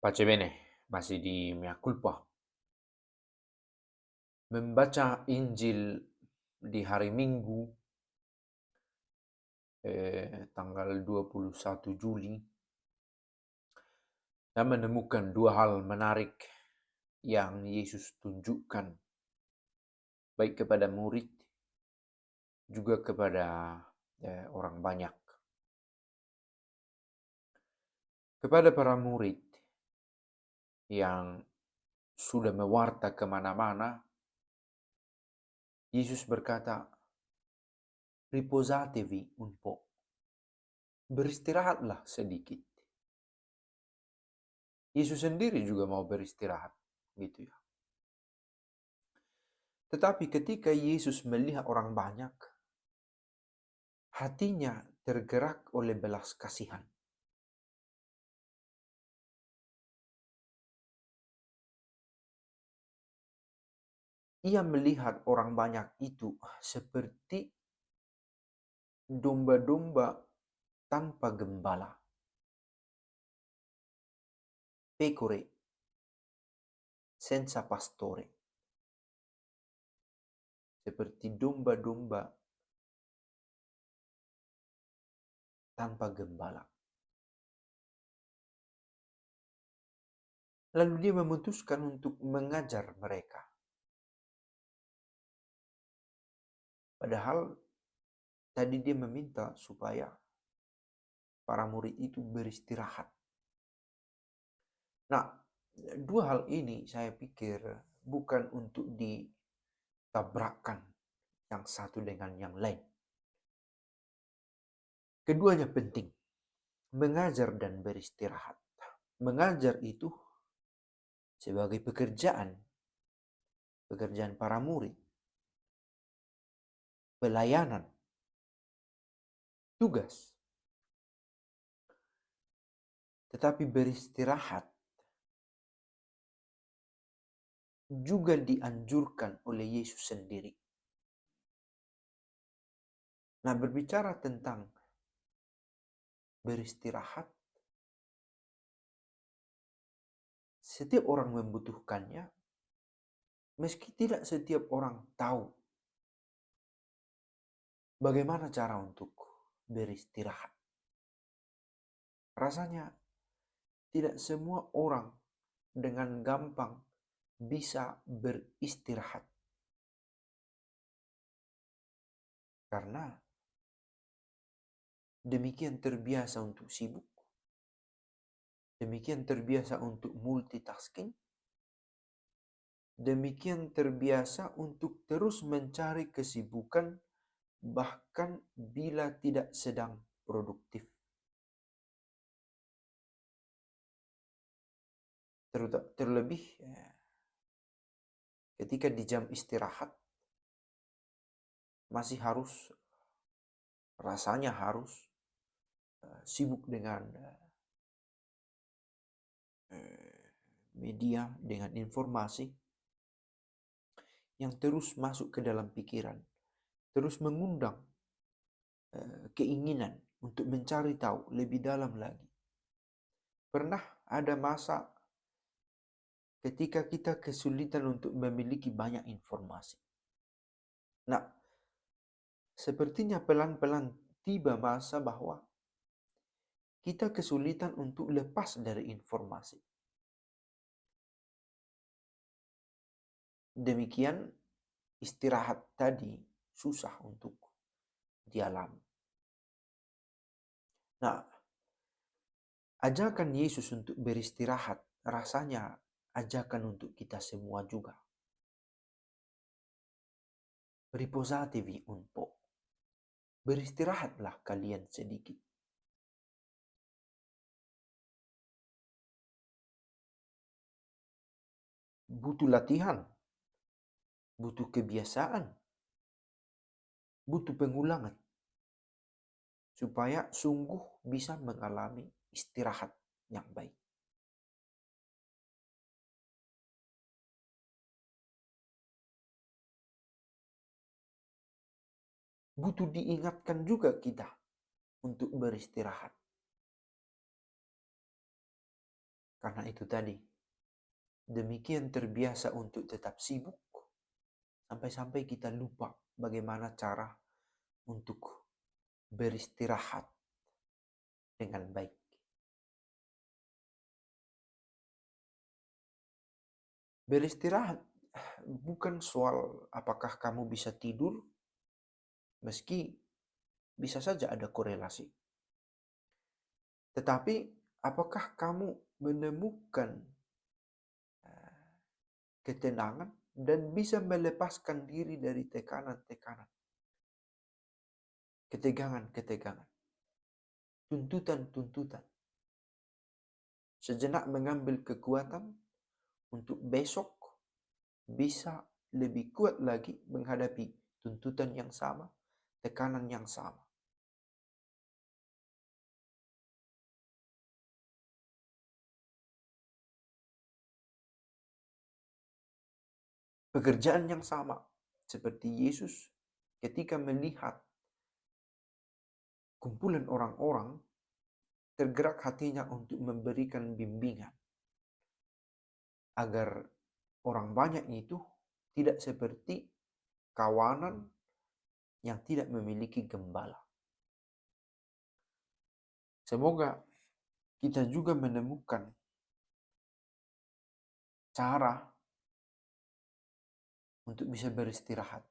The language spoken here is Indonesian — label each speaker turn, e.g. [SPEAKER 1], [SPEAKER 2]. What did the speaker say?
[SPEAKER 1] Pace bene, masih di Mea Culpa. Membaca Injil di hari Minggu, tanggal 21 Juli, saya menemukan dua hal menarik yang Yesus tunjukkan, baik kepada murid, juga kepada orang banyak. Kepada para murid yang sudah mewarta kemana-mana, Yesus berkata, riposatevi un po', beristirahatlah sedikit. Yesus sendiri juga mau beristirahat, gitu ya. Tetapi ketika Yesus melihat orang banyak, hatinya tergerak oleh belas kasihan. Ia melihat orang banyak itu seperti domba-domba tanpa gembala. Pecore senza pastore. Seperti domba-domba tanpa gembala. Lalu dia memutuskan untuk mengajar mereka. Padahal tadi dia meminta supaya para murid itu beristirahat. Nah, dua hal ini saya pikir bukan untuk ditabrakkan yang satu dengan yang lain. Keduanya penting, mengajar dan beristirahat. Mengajar itu sebagai pekerjaan para murid, pelayanan, tugas. Tetapi beristirahat juga dianjurkan oleh Yesus sendiri. Nah, berbicara tentang beristirahat, setiap orang membutuhkannya, meski tidak setiap orang tahu bagaimana cara untuk beristirahat. Rasanya tidak semua orang dengan gampang bisa beristirahat. Karena demikian terbiasa untuk sibuk, demikian terbiasa untuk multitasking, demikian terbiasa untuk terus mencari kesibukan bahkan bila tidak sedang produktif. Terlebih ketika di jam istirahat masih rasanya harus sibuk dengan media, dengan informasi yang terus masuk ke dalam pikiran, terus mengundang keinginan untuk mencari tahu lebih dalam lagi. Pernah ada masa ketika kita kesulitan untuk memiliki banyak informasi. Nah, sepertinya pelan-pelan tiba masa bahwa kita kesulitan untuk lepas dari informasi. Demikian istirahat tadi susah untuk dialami. Nah, ajakan Yesus untuk beristirahat rasanya ajakan untuk kita semua juga. Riposatevi un po'. Beristirahatlah kalian sedikit. Butuh latihan, butuh kebiasaan, butuh pengulangan supaya sungguh bisa mengalami istirahat yang baik. Butuh diingatkan juga kita untuk beristirahat. Karena itu tadi, demikian terbiasa untuk tetap sibuk, sampai-sampai kita lupa bagaimana cara untuk beristirahat dengan baik. Beristirahat bukan soal apakah kamu bisa tidur, meski bisa saja ada korelasi. Tetapi apakah kamu menemukan ketenangan dan bisa melepaskan diri dari tekanan-tekanan, ketegangan-ketegangan, tuntutan-tuntutan. Sejenak mengambil kekuatan untuk besok bisa lebih kuat lagi menghadapi tuntutan yang sama, tekanan yang sama. Pekerjaan yang sama seperti Yesus ketika melihat kumpulan orang-orang, tergerak hatinya untuk memberikan bimbingan agar orang banyak itu tidak seperti kawanan yang tidak memiliki gembala. Semoga kita juga menemukan cara untuk bisa beristirahat